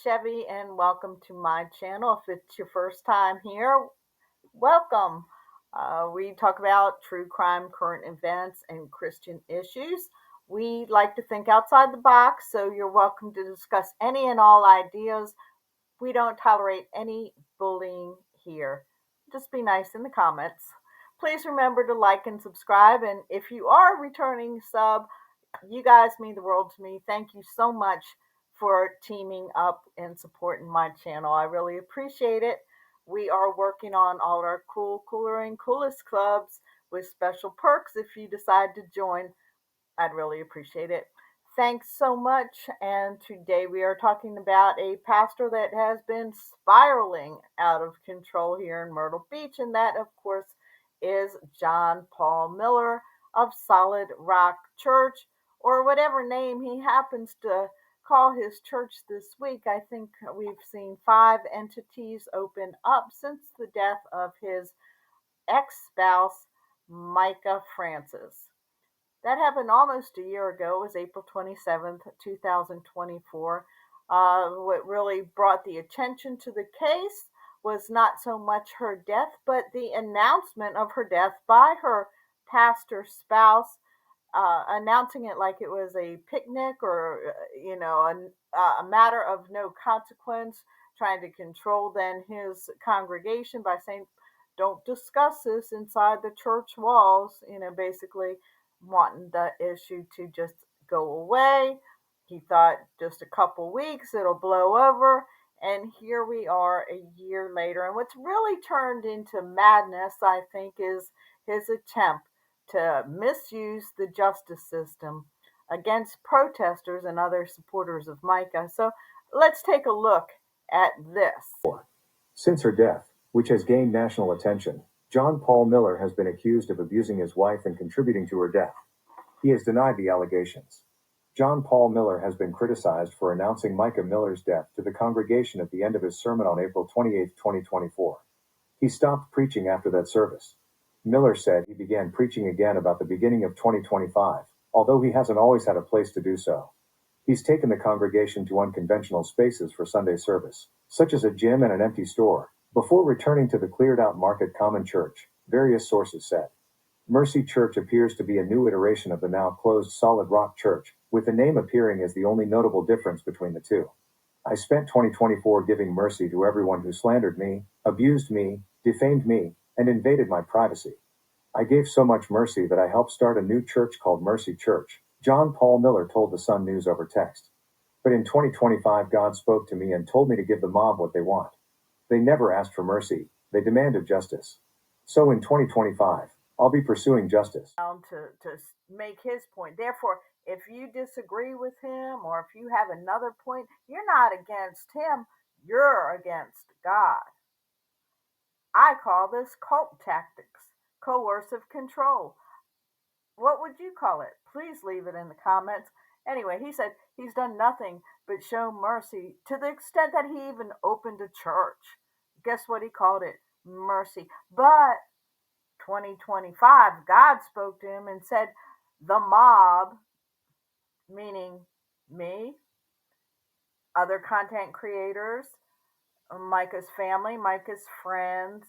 Chevy, and welcome to my channel. If it's your first time here, welcome. We talk about true crime, current events, and Christian issues. We like to think outside the box, so you're welcome to discuss any and all ideas. We don't tolerate any bullying here. Just be nice in the comments. Please remember to like and subscribe, and if you are a returning sub, you guys mean the world to me. Thank you so much for teaming up and supporting my channel. I really appreciate it. We are working on all our cooler, and coolest clubs with special perks if you decide to join. I'd really appreciate it. Thanks so much. And today we are talking about a pastor that has been spiraling out of control here in Myrtle Beach. And that, of course, is John Paul Miller of Solid Rock Church, or whatever name he happens to call his church this week. I think we've seen 5 entities open up since the death of his ex-spouse, Micah Francis. That happened almost a year ago. It was April 27th, 2024. What really brought the attention to the case was not so much her death, but the announcement of her death by her pastor spouse, announcing it like it was a picnic or, a matter of no consequence, trying to control then his congregation by saying, don't discuss this inside the church walls, basically wanting the issue to just go away. He thought just a couple weeks it'll blow over, and here we are a year later. And what's really turned into madness, I think, is his attempt to misuse the justice system against protesters and other supporters of Micah. So let's take a look at this. Since her death, which has gained national attention, John Paul Miller has been accused of abusing his wife and contributing to her death. He has denied the allegations. John Paul Miller has been criticized for announcing Micah Miller's death to the congregation at the end of his sermon on April 28, 2024. He stopped preaching after that service. Miller said he began preaching again about the beginning of 2025, although he hasn't always had a place to do so. He's taken the congregation to unconventional spaces for Sunday service, such as a gym and an empty store, before returning to the cleared-out Market Common Church, various sources said. Mercy Church appears to be a new iteration of the now closed Solid Rock Church, with the name appearing as the only notable difference between the two. I spent 2024 giving mercy to everyone who slandered me, abused me, defamed me, and invaded my privacy. I gave so much mercy that I helped start a new church called Mercy Church, John Paul Miller told the Sun News over text. But in 2025, God spoke to me and told me to give the mob what they want. They never asked for mercy, they demanded justice. So in 2025, I'll be pursuing justice. To make his point. Therefore, if you disagree with him or if you have another point, you're not against him, you're against God. I call this cult tactics, coercive control. What would you call it? Please leave it in the comments. Anyway, he said he's done nothing but show mercy to the extent that he even opened a church. Guess what he called it? Mercy. But 2025, God spoke to him and said, the mob, meaning me, other content creators, Micah's family, Micah's friends,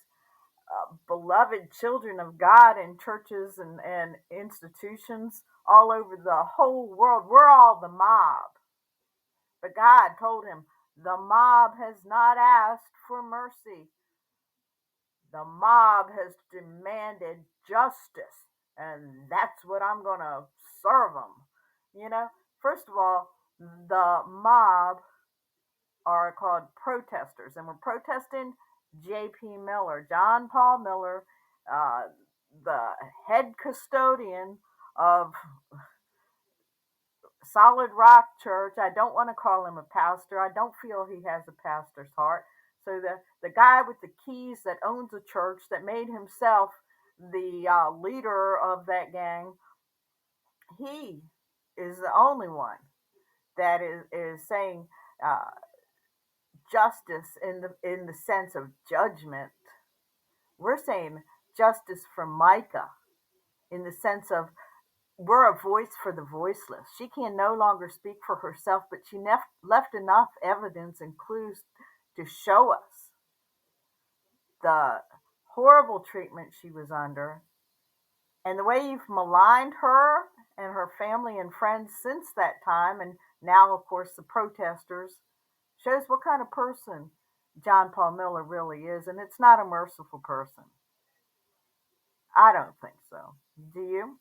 beloved children of God in churches and institutions all over the whole world. We're all the mob. But God told him, the mob has not asked for mercy. The mob has demanded justice, and that's what I'm going to serve them. First of all, the mob are called protesters, and we're protesting jpmiller, John Paul Miller, the head custodian of Solid Rock Church. I don't want to call him a pastor. I don't feel he has a pastor's heart. So the guy with the keys that owns a church, that made himself the leader of that gang, he is the only one that is saying justice in the sense of judgment. We're saying justice for Micah in the sense of we're a voice for the voiceless. She can no longer speak for herself, but she left enough evidence and clues to show us the horrible treatment she was under. And the way you've maligned her and her family and friends since that time, and now, of course, the protesters, shows what kind of person John Paul Miller really is. And it's not a merciful person. I don't think so. Do you?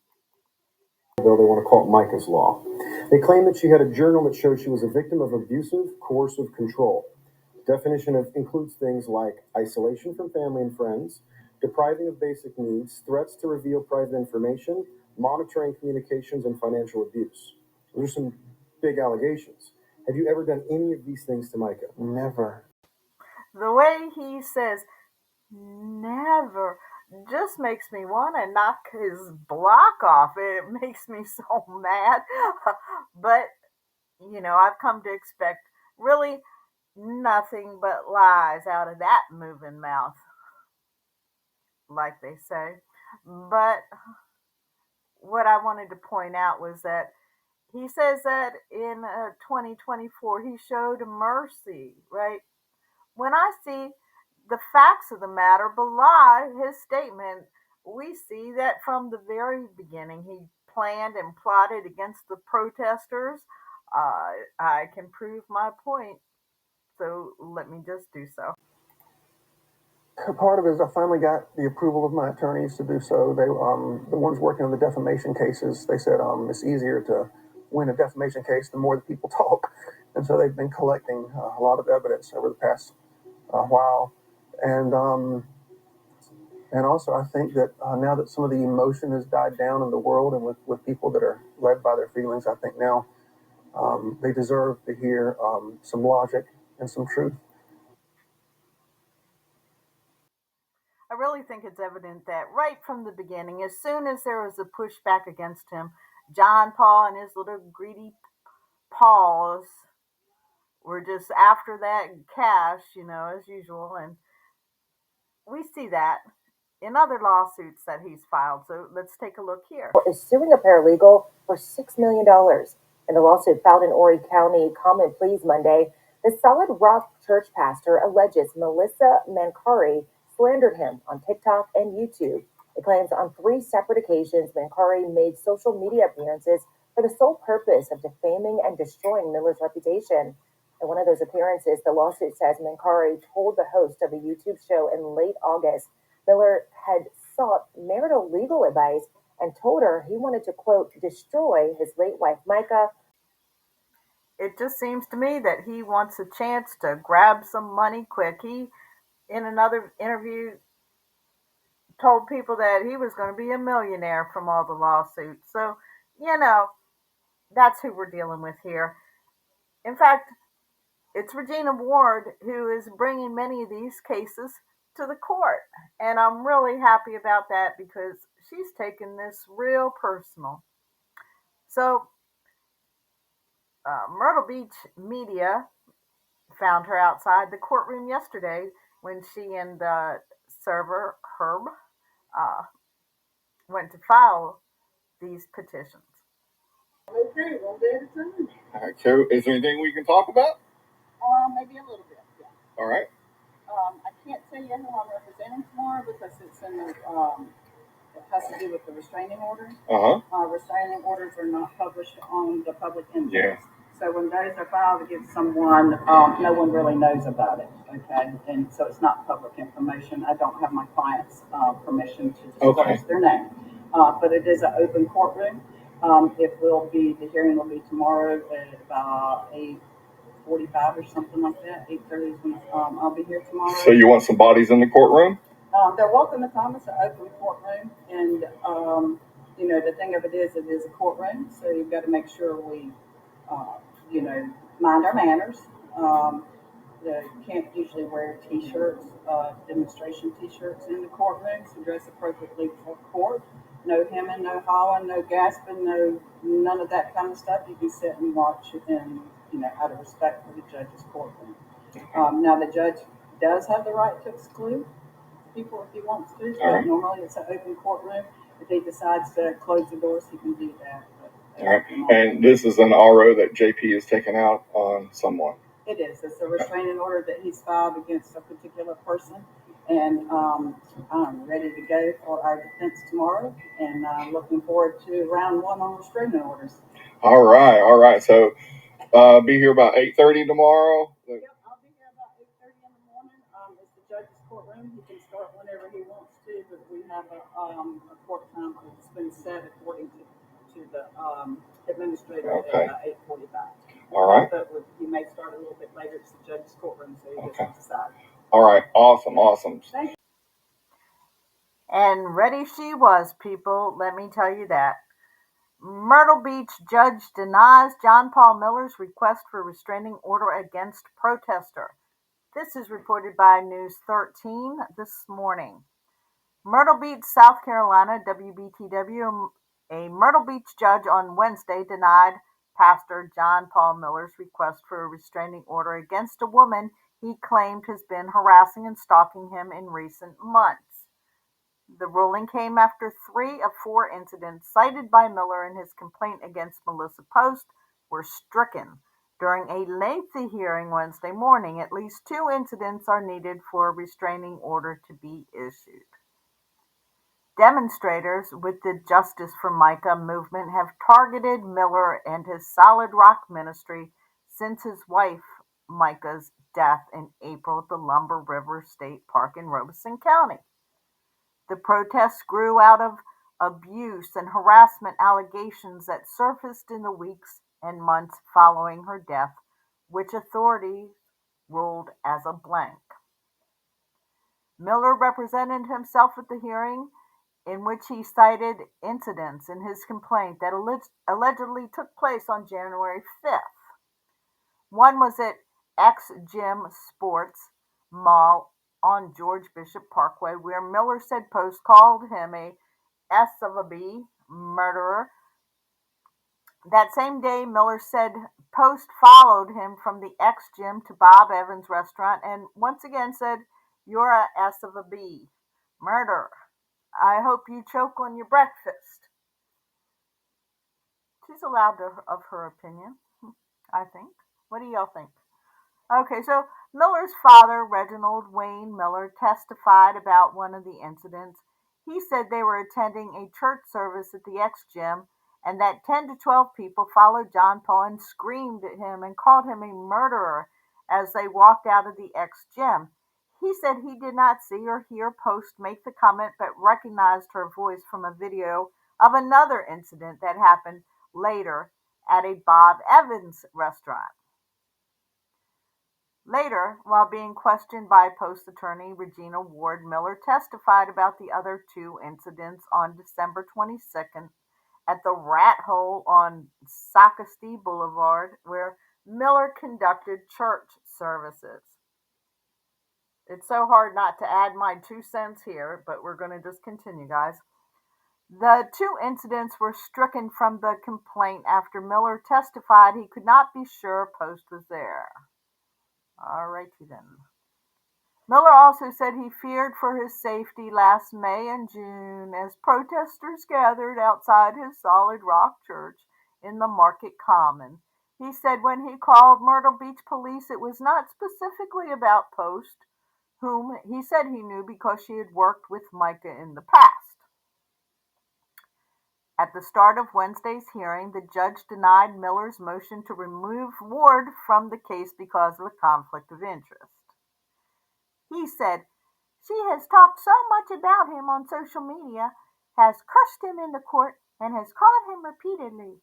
Bill, they want to call it Micah's Law. They claim that she had a journal that showed she was a victim of abusive, coercive control. The definition includes things like isolation from family and friends, depriving of basic needs, threats to reveal private information, monitoring communications, and financial abuse. Those are some big allegations. Have you ever done any of these things to Micah? Never. The way he says never just makes me want to knock his block off. It makes me so mad. But, I've come to expect really nothing but lies out of that moving mouth, like they say. But what I wanted to point out was that he says that in 2024 he showed mercy, right? When I see the facts of the matter belie his statement, we see that from the very beginning he planned and plotted against the protesters. I can prove my point, so let me just do so. Part of it is I finally got the approval of my attorneys to do so. They, the ones working on the defamation cases, they said it's easier to win a defamation case the more that people talk, and so they've been collecting a lot of evidence over the past while, and also I think that now that some of the emotion has died down in the world, and with people that are led by their feelings, I think now they deserve to hear some logic and some truth. I really think it's evident that right from the beginning, as soon as there was a pushback against him, John Paul and his little greedy paws were just after that cash, as usual. And we see that in other lawsuits that he's filed. So let's take a look here. Is suing a paralegal for $6 million. In the lawsuit filed in Horry County Common Pleas Monday, the Solid Rock Church pastor alleges Melissa Mancari slandered him on TikTok and YouTube. It claims on 3 separate occasions Mancari made social media appearances for the sole purpose of defaming and destroying Miller's reputation. In one of those appearances, the lawsuit says Mancari told the host of a YouTube show in late August Miller had sought marital legal advice and told her he wanted to, quote, destroy his late wife, Micah. It just seems to me that he wants a chance to grab some money quick. He, in another interview, told people that he was going to be a millionaire from all the lawsuits. So, that's who we're dealing with here. In fact, it's Regina Ward who is bringing many of these cases to the court. And I'm really happy about that because she's taken this real personal. So, Myrtle Beach media found her outside the courtroom yesterday when she and the server, Herb, uh, went to file these petitions. Okay, one day at a time. All right, so is there anything we can talk about? Maybe a little bit, yeah. All right. I can't tell you who I'm representing tomorrow because it's in the, it has to do with the restraining orders. Restraining orders are not published on the public index. Yeah. So when those are filed against someone, no one really knows about it, okay? And so it's not public information. I don't have my client's permission to disclose their name. But it is an open courtroom. The hearing will be tomorrow at about 8:45 or something like that. 8:30 is when I'll be here tomorrow. So you want some bodies in the courtroom? They're welcome to come. It's an open courtroom, and the thing of it is a courtroom, so you've got to make sure we, mind our manners. You can't usually wear T-shirts, demonstration T-shirts in the courtroom. So dress appropriately for court. No hemming, no hawing, no gasping, none of that kind of stuff. You can sit and watch and out of respect for the judge's courtroom. Now the judge does have the right to exclude people if he wants to, but normally it's an open courtroom. if he decides to close the doors, he can do that. All right. And this is an RO that JP has taken out on someone. It is. It's a restraining order that he's filed against a particular person. And I'm ready to go for our defense tomorrow, and looking forward to round one on restraining orders. All right. So be here about 8:30 tomorrow. Yep, I'll be here about 8:30 in the morning. It's the judge's courtroom. He can start whenever he wants to, but we have a court time that's been set according to the administrator at 8:45. All right. But you may start a little bit later. It's the judge's courtroom, so you just decide. All right. Awesome. Thank you. And ready she was, people, let me tell you that. Myrtle Beach judge denies John Paul Miller's request for restraining order against protester. This is reported by News 13 this morning. Myrtle Beach, South Carolina, WBTW, a Myrtle Beach judge on Wednesday denied Pastor John Paul Miller's request for a restraining order against a woman he claimed has been harassing and stalking him in recent months. The ruling came after 3 of 4 incidents cited by Miller in his complaint against Melissa Post were stricken. During a lengthy hearing Wednesday morning, at least 2 incidents are needed for a restraining order to be issued. Demonstrators with the Justice for Micah movement have targeted Miller and his Solid Rock ministry since his wife, Micah's, death in April at the Lumber River State Park in Robeson County. The protests grew out of abuse and harassment allegations that surfaced in the weeks and months following her death, which authorities ruled as a blank. Miller represented himself at the hearing, in which he cited incidents in his complaint that allegedly took place on January 5th. One was at X Gym Sports Mall on George Bishop Parkway, where Miller said Post called him a S of a B murderer. That same day, Miller said Post followed him from the X Gym to Bob Evans' restaurant and once again said, "You're a S of a B murderer. I hope you choke on your breakfast." She's allowed of her opinion, I think. What do y'all think? Okay, so Miller's father, Reginald Wayne Miller, testified about one of the incidents. He said they were attending a church service at the X Gym and that 10 to 12 people followed John Paul and screamed at him and called him a murderer as they walked out of the X Gym. He said he did not see or hear Post make the comment but recognized her voice from a video of another incident that happened later at a Bob Evans restaurant. Later, while being questioned by Post attorney Regina Ward, Miller testified about the other 2 incidents on December 22nd at the Rat Hole on Socastee Boulevard, where Miller conducted church services. It's so hard not to add my 2 cents here, but we're going to just continue, guys. The 2 incidents were stricken from the complaint after Miller testified he could not be sure Post was there. Alrighty then. Miller also said he feared for his safety last May and June as protesters gathered outside his Solid Rock Church in the Market Common. He said when he called Myrtle Beach police, it was not specifically about Post, whom he said he knew because she had worked with Micah in the past. At the start of Wednesday's hearing, the judge denied Miller's motion to remove Ward from the case because of a conflict of interest. He said, "She has talked so much about him on social media, has cursed him in the court, and has called him repeatedly."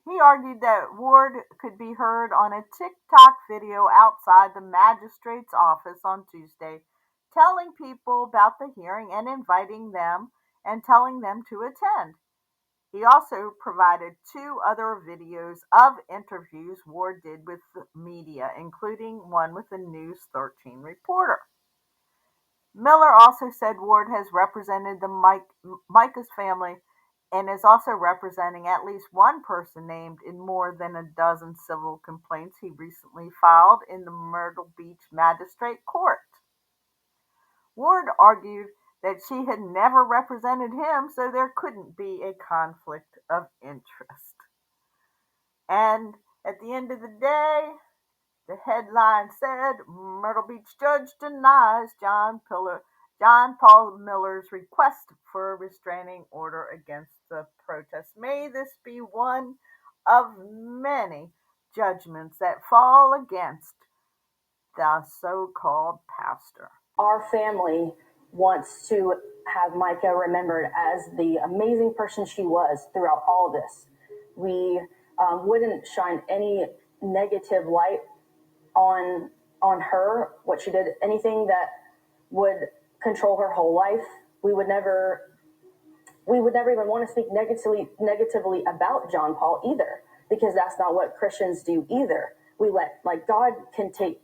He argued that Ward could be heard on a TikTok video outside the magistrate's office on Tuesday, telling people about the hearing and inviting them and telling them to attend. He also provided 2 other videos of interviews Ward did with the media, including one with a News 13 reporter. Miller also said Ward has represented Micah's family and is also representing at least one person named in more than a dozen civil complaints he recently filed in the Myrtle Beach Magistrate Court. Ward argued that she had never represented him, so there couldn't be a conflict of interest. And at the end of the day, the headline said, Myrtle Beach judge denies John Paul Miller's request for a restraining order against the protest. May this be one of many judgments that fall against the so-called pastor. Our family wants to have Micah remembered as the amazing person she was throughout all of this. We wouldn't shine any negative light on her, what she did, anything that would control her whole life. We would never even want to speak negatively about John Paul either, because that's not what Christians do either. We let, like, God can take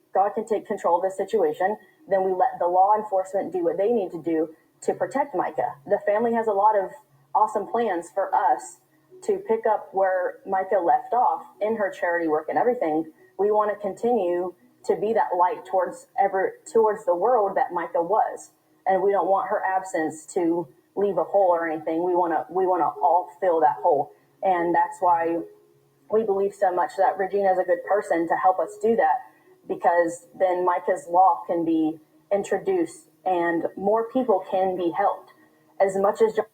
control of the situation. Then we let the law enforcement do what they need to do to protect Micah. The family has a lot of awesome plans for us to pick up where Micah left off in her charity work and everything. We want to continue to be that light towards the world that Micah was, and we don't want her absence to leave a hole or anything. We want to all fill that hole, and that's why we believe so much that Regina is a good person to help us do that, because then Micah's law can be introduced and more people can be helped. As much as John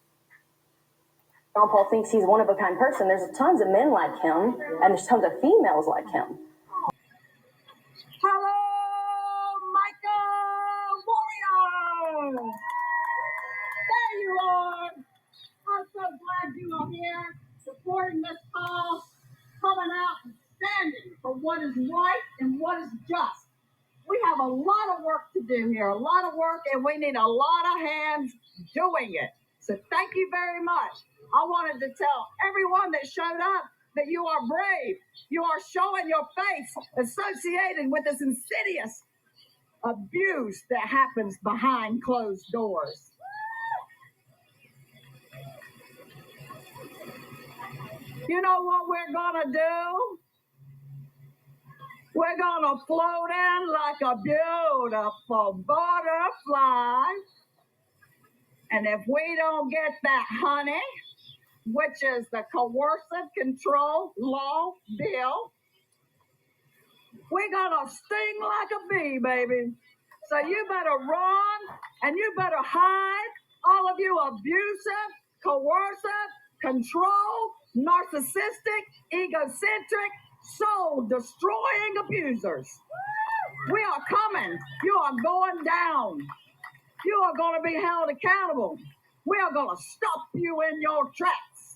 Paul thinks he's one of a kind person, there's tons of men like him and there's tons of females like him. Hello, Micah Warrior! There you are! I'm so glad you are here, supporting this cause, coming out and standing for what is right and what is just. We have a lot of work to do here, a lot of work, and we need a lot of hands doing it. So thank you very much. I wanted to tell everyone that showed up that you are brave. You are showing your face associated with this insidious abuse that happens behind closed doors. You know what we're going to do? We're going to float in like a beautiful butterfly. And if we don't get that honey, which is the coercive control law bill, we're going to sting like a bee, baby. So you better run and you better hide, all of you abusive, coercive, control, narcissistic, egocentric, soul-destroying abusers. We are coming. You are going down. You are going to be held accountable. We are going to stop you in your tracks.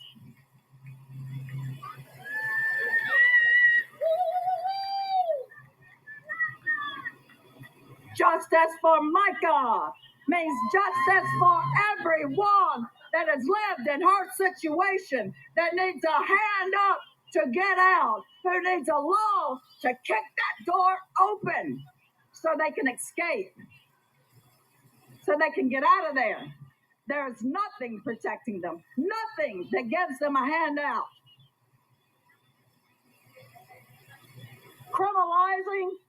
Justice for Micah means justice for everyone that has lived in her situation, that needs a hand up to get out, who needs a law to kick that door open so they can escape, so they can get out of there. There's nothing protecting them, nothing that gives them a hand out. Criminalizing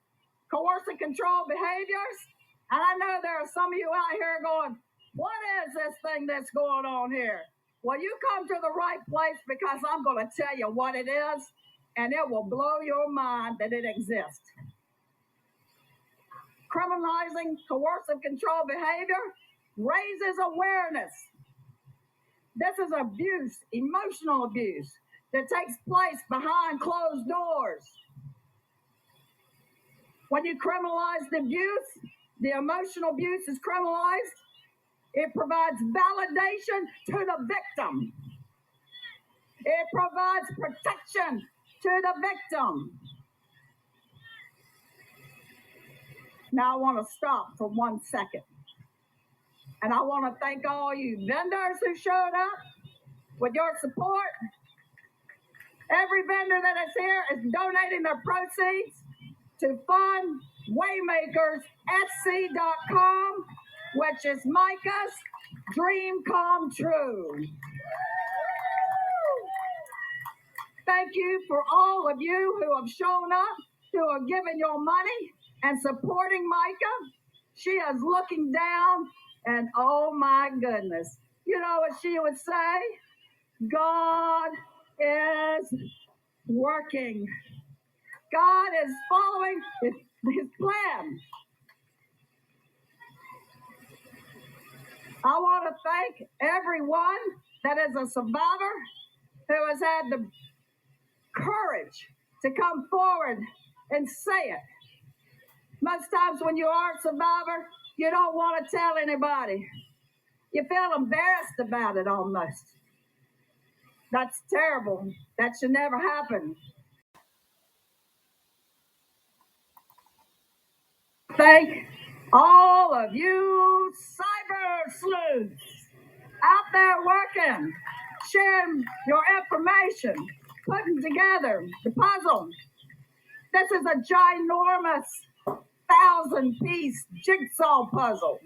coercive control behaviors. And I know there are some of you out here going, what is this thing that's going on here? Well, you come to the right place, because I'm going to tell you what it is, and it will blow your mind that it exists. Criminalizing coercive control behavior raises awareness. This is abuse, emotional abuse, that takes place behind closed doors. When you criminalize the abuse, the emotional abuse is criminalized. It provides validation to the victim. It provides protection to the victim. Now I want to stop for 1 second. And I want to thank all you vendors who showed up with your support. Every vendor that is here is donating their proceeds to fund WaymakersSC.com, which is Micah's dream come true. Thank you for all of you who have shown up, who are giving your money and supporting Micah. She is looking down And oh my goodness, you know what she would say? God is working. God is following his plan. I want to thank everyone that is a survivor who has had the courage to come forward and say it. Most times when you are a survivor, you don't want to tell anybody. You feel embarrassed about it almost. That's terrible. That should never happen. Thank all of you cyber sleuths out there working, sharing your information, putting together the puzzle. This is a ginormous 1,000-piece jigsaw puzzle.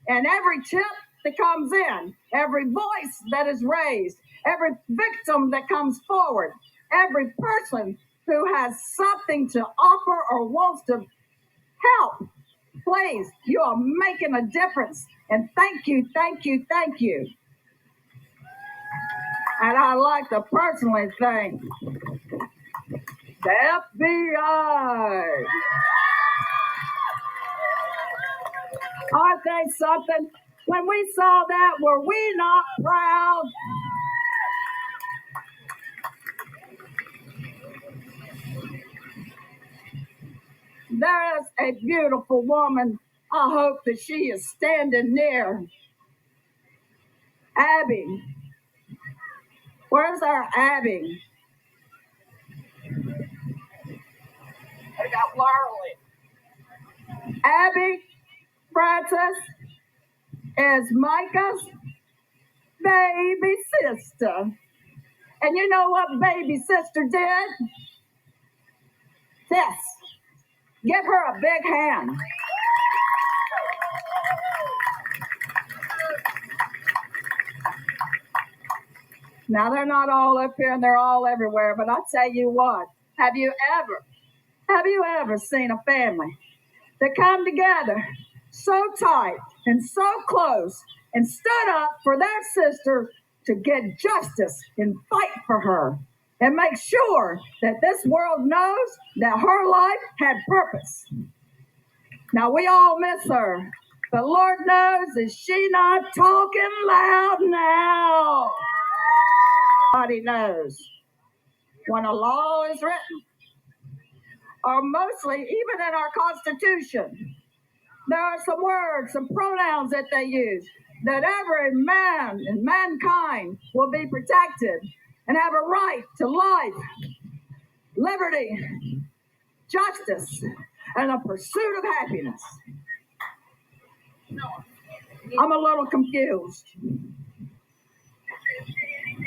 And every chip that comes in, every voice that is raised, every victim that comes forward, every person who has something to offer or wants to help, please, you are making a difference. And thank you, thank you, thank you. And I'd like to personally thank the FBI. Aren't they something? When we saw that, were we not proud? There is a beautiful woman. I hope that she is standing near. Abby. Where's our Abby? I got Larry. Abby Francis is Micah's baby sister. And you know what baby sister did? This. Give her a big hand. Now, they're not all up here and they're all everywhere, but I tell you what, have you ever seen a family that come together so tight and so close and stood up for their sister to get justice and fight for her and make sure that this world knows that her life had purpose? Now, we all miss her, but Lord knows, is she not talking loud now? Everybody knows when a law is written, or mostly even in our Constitution, there are some words, some pronouns that they use, that every man and mankind will be protected and have a right to life, liberty, justice, and a pursuit of happiness. I'm a little confused.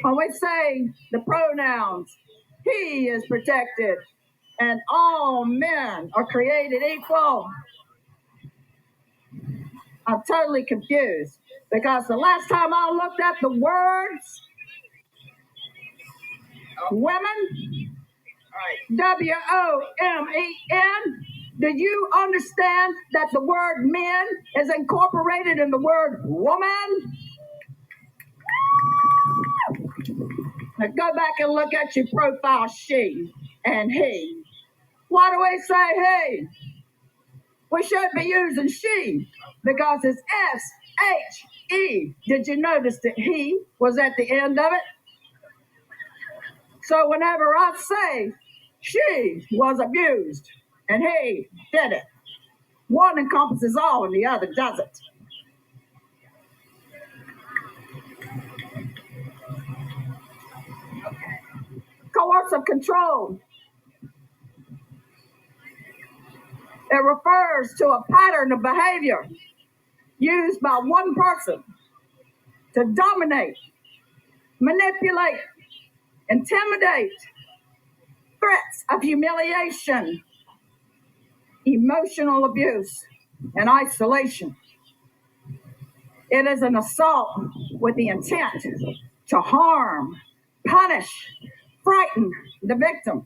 When we say the pronouns, he is protected and all men are created equal, I'm totally confused because the last time I looked at the words, women, WOMEN, do you understand that the word men is incorporated in the word woman? Now go back and look at your profile, she and he. Why do we say he? We should be using she because it's SHE. Did you notice that he was at the end of it? So whenever I say she was abused and he did it, one encompasses all and the other doesn't. Coercive control. It refers to a pattern of behavior used by one person to dominate, manipulate, intimidate, threats of humiliation, emotional abuse, and isolation. It is an assault with the intent to harm, punish, frighten the victim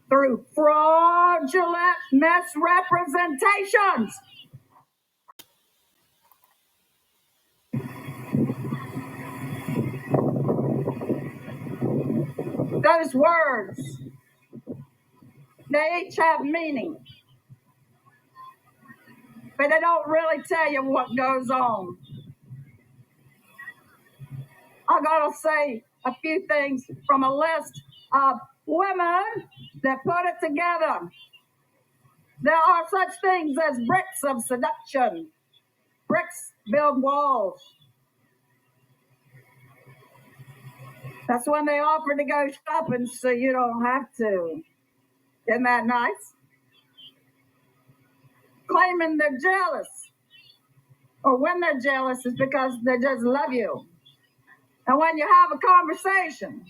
through fraudulent misrepresentations. Those words, they each have meaning, but they don't really tell you what goes on. I'm going to say a few things from a list of women that put it together. There are such things as bricks of seduction. Bricks build walls. That's when they offer to go shopping so you don't have to. Isn't that nice? Claiming they're jealous. Or when they're jealous is because they just love you. And when you have a conversation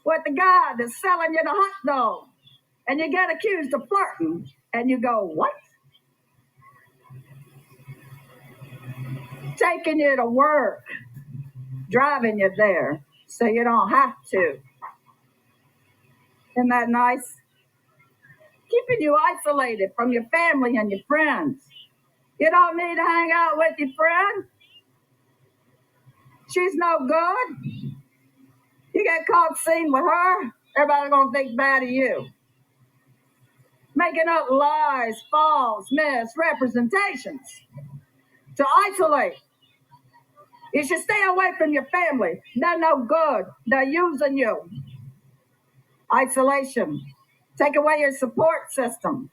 with the guy that's selling you the hot dog and you get accused of flirting and you go, what? Taking you to work, driving you there so you don't have to. Isn't that nice? Keeping you isolated from your family and your friends. You don't need to hang out with your friend. She's no good. You get caught seen with her, everybody's gonna think bad of you. Making up lies, false misrepresentations to isolate. You should stay away from your family. They're no good. They're using you. Isolation. Take away your support system.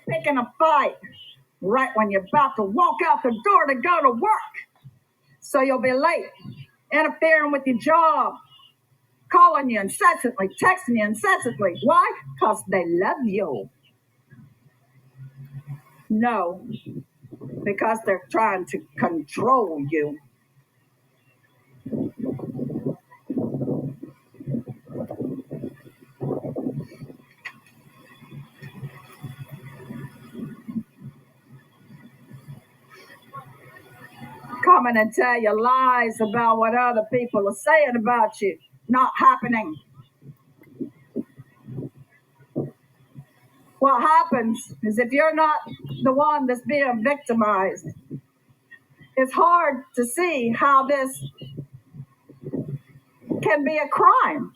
Picking a fight right when you're about to walk out the door to go to work. So you'll be late. Interfering with your job. Calling you incessantly, texting you incessantly. Why? Because they love you. No, because they're trying to control you. Coming and tell you lies about what other people are saying about you. Not happening. What happens is if you're not the one that's being victimized, it's hard to see how this can be a crime.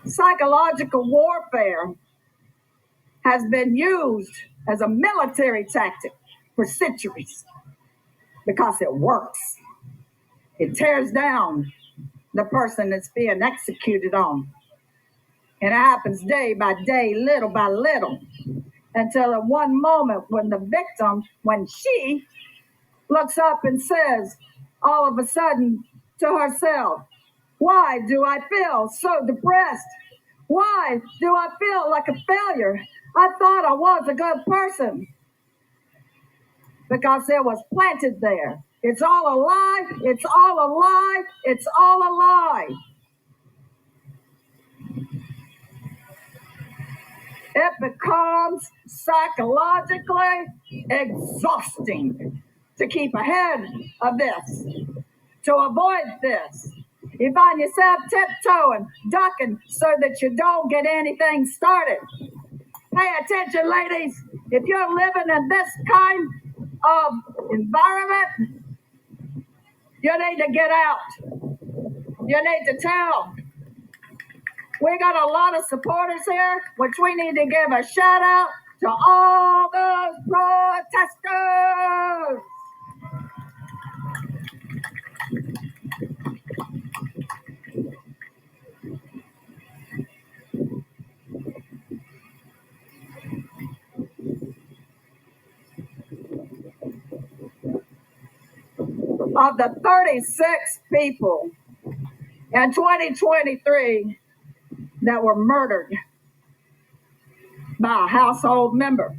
Psychological warfare has been used as a military tactic for centuries because it works. It tears down the person that's being executed on. And it happens day by day, little by little, until at one moment when the victim, when she looks up and says all of a sudden to herself, why do I feel so depressed? Why do I feel like a failure? I thought I was a good person. Because it was planted there. It's all a lie. It's all a lie. It's all a lie. It becomes psychologically exhausting to keep ahead of this, to avoid this. You find yourself tiptoeing, ducking so that you don't get anything started. Pay attention, ladies. If you're living in this kind of environment, you need to get out. You need to tell. We got a lot of supporters here, which we need to give a shout out to all those protesters. Of the 36 people in 2023 that were murdered by a household member,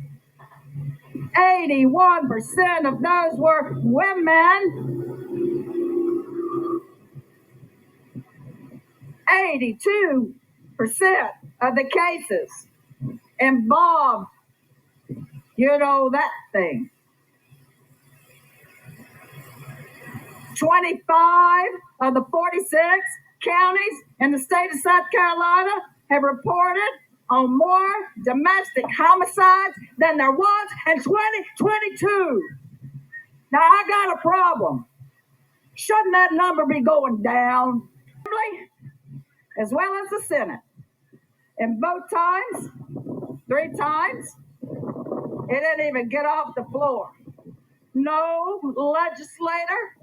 81% of those were women. 82% of the cases involved, that thing. 25 of the 46 counties in the state of South Carolina have reported on more domestic homicides than there was in 2022. Now I got a problem. Shouldn't that number be going down? As well as the Senate. And both times, 3 times, it didn't even get off the floor. No legislator,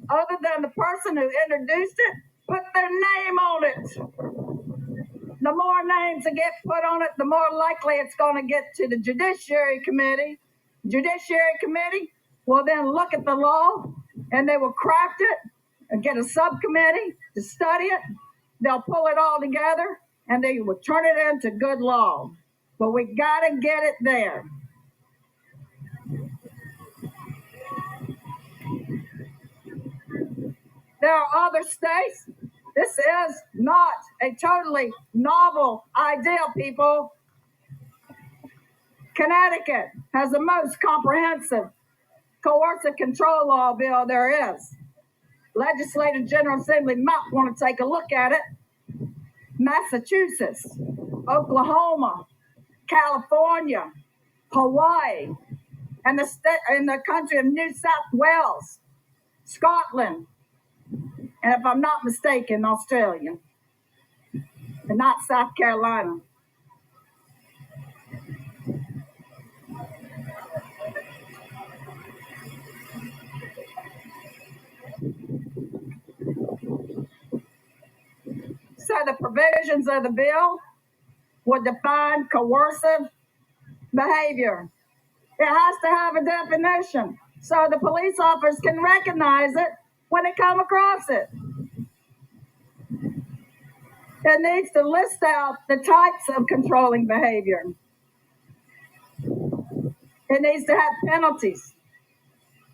other than the person who introduced it, put their name on it. The more names that get put on it, the more likely it's going to get to the Judiciary Committee. Judiciary Committee will then look at the law and they will craft it and get a subcommittee to study it. They'll pull it all together and they will turn it into good law. But we got to get it there. There are other states. This is not a totally novel idea, people. Connecticut has the most comprehensive coercive control law bill there is. Legislative General Assembly might want to take a look at it. Massachusetts, Oklahoma, California, Hawaii, and the country of New South Wales, Scotland, and if I'm not mistaken, Australia, and not South Carolina. So the provisions of the bill would define coercive behavior. It has to have a definition so the police officers can recognize it when they come across it. It needs to list out the types of controlling behavior. It needs to have penalties.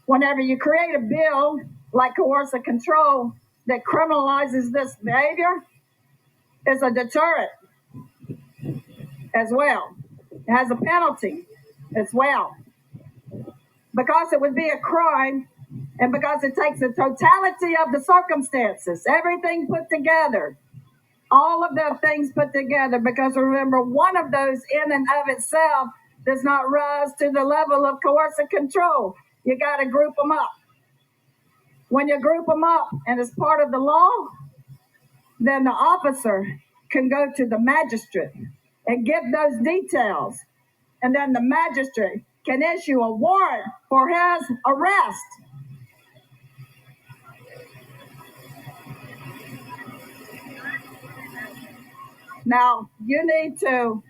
Whenever you create a bill like coercive control that criminalizes this behavior, it's a deterrent as well. It has a penalty as well. Because it would be a crime and because it takes the totality of the circumstances, everything put together, all of the things put together, because remember, one of those in and of itself does not rise to the level of coercive control. You got to group them up. When you group them up and it's part of the law, then the officer can go to the magistrate and give those details. And then the magistrate can issue a warrant for his arrest. Now, you need to,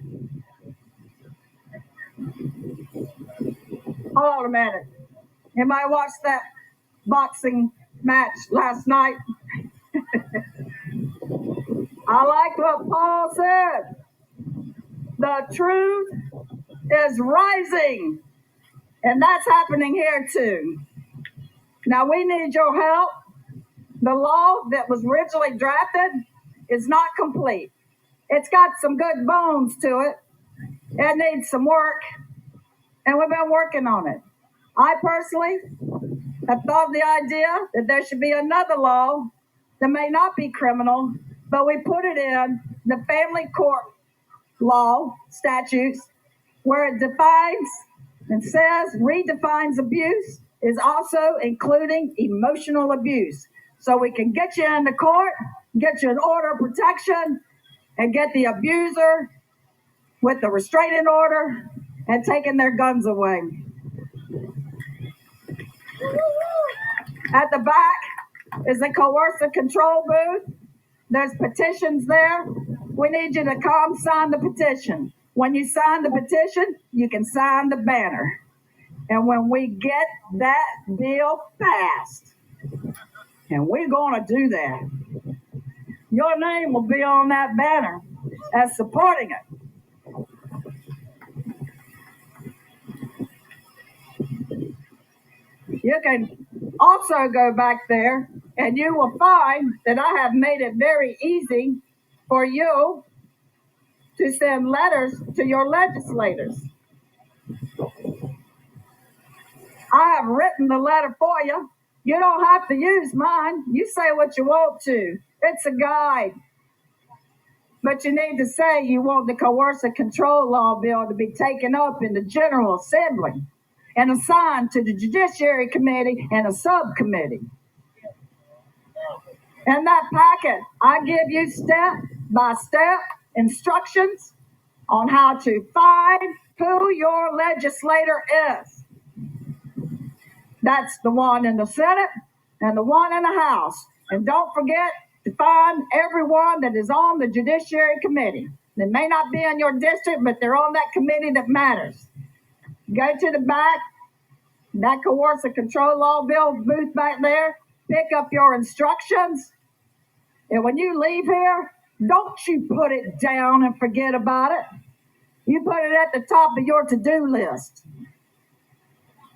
hold on a minute. Anybody watch that boxing match last night? I like what Paul said. The truth is rising. And that's happening here too. Now we need your help. The law that was originally drafted is not complete. It's got some good bones to it. It needs some work. And we've been working on it. I personally have thought of the idea that there should be another law that may not be criminal, but we put it in the family court law statutes where it defines and says redefines abuse is also including emotional abuse. So we can get you into court, get you an order of protection, and get the abuser with the restraining order and taking their guns away. At the back is the coercive control booth. There's petitions there. We need you to come sign the petition. When you sign the petition, you can sign the banner. And when we get that bill passed, and we're going to do that, your name will be on that banner as supporting it. You can also go back there and you will find that I have made it very easy for you to send letters to your legislators. I have written the letter for you. You don't have to use mine. You say what you want to. It's a guide. But you need to say you want the coercive control law bill to be taken up in the General Assembly. and assigned to the Judiciary Committee and a subcommittee. In that packet, I give you step-by-step instructions on how to find who your legislator is. That's the one in the Senate and the one in the House. And don't forget to find everyone that is on the Judiciary Committee. They may not be in your district, but they're on that committee that matters. Go to the back, that coercive control law bill booth back there, pick up your instructions. And when you leave here, don't you put it down and forget about it. You put it at the top of your to-do list.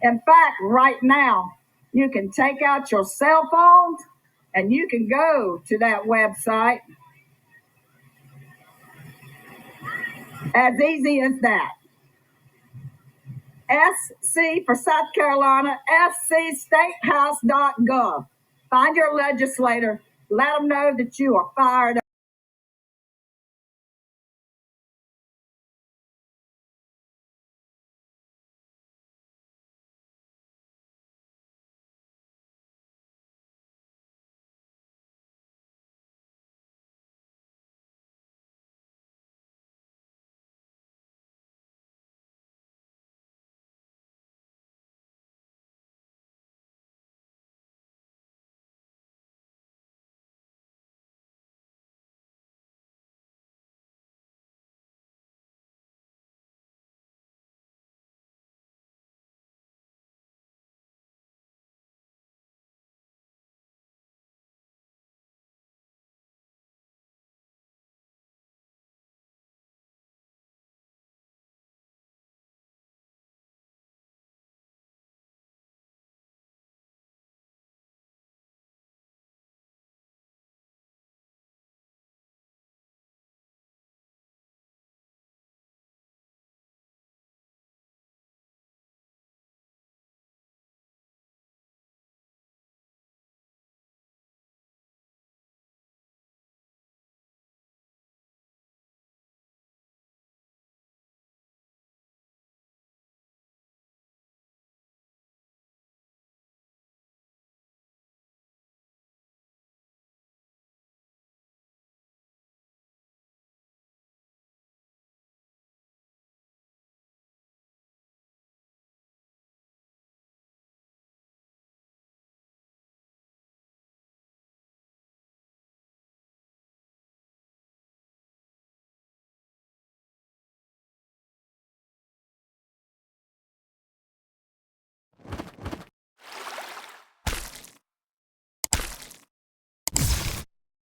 In fact, right now, you can take out your cell phones and you can go to that website. As easy as that. SC for South Carolina, scstatehouse.gov. Find your legislator. Let them know that you are fired up.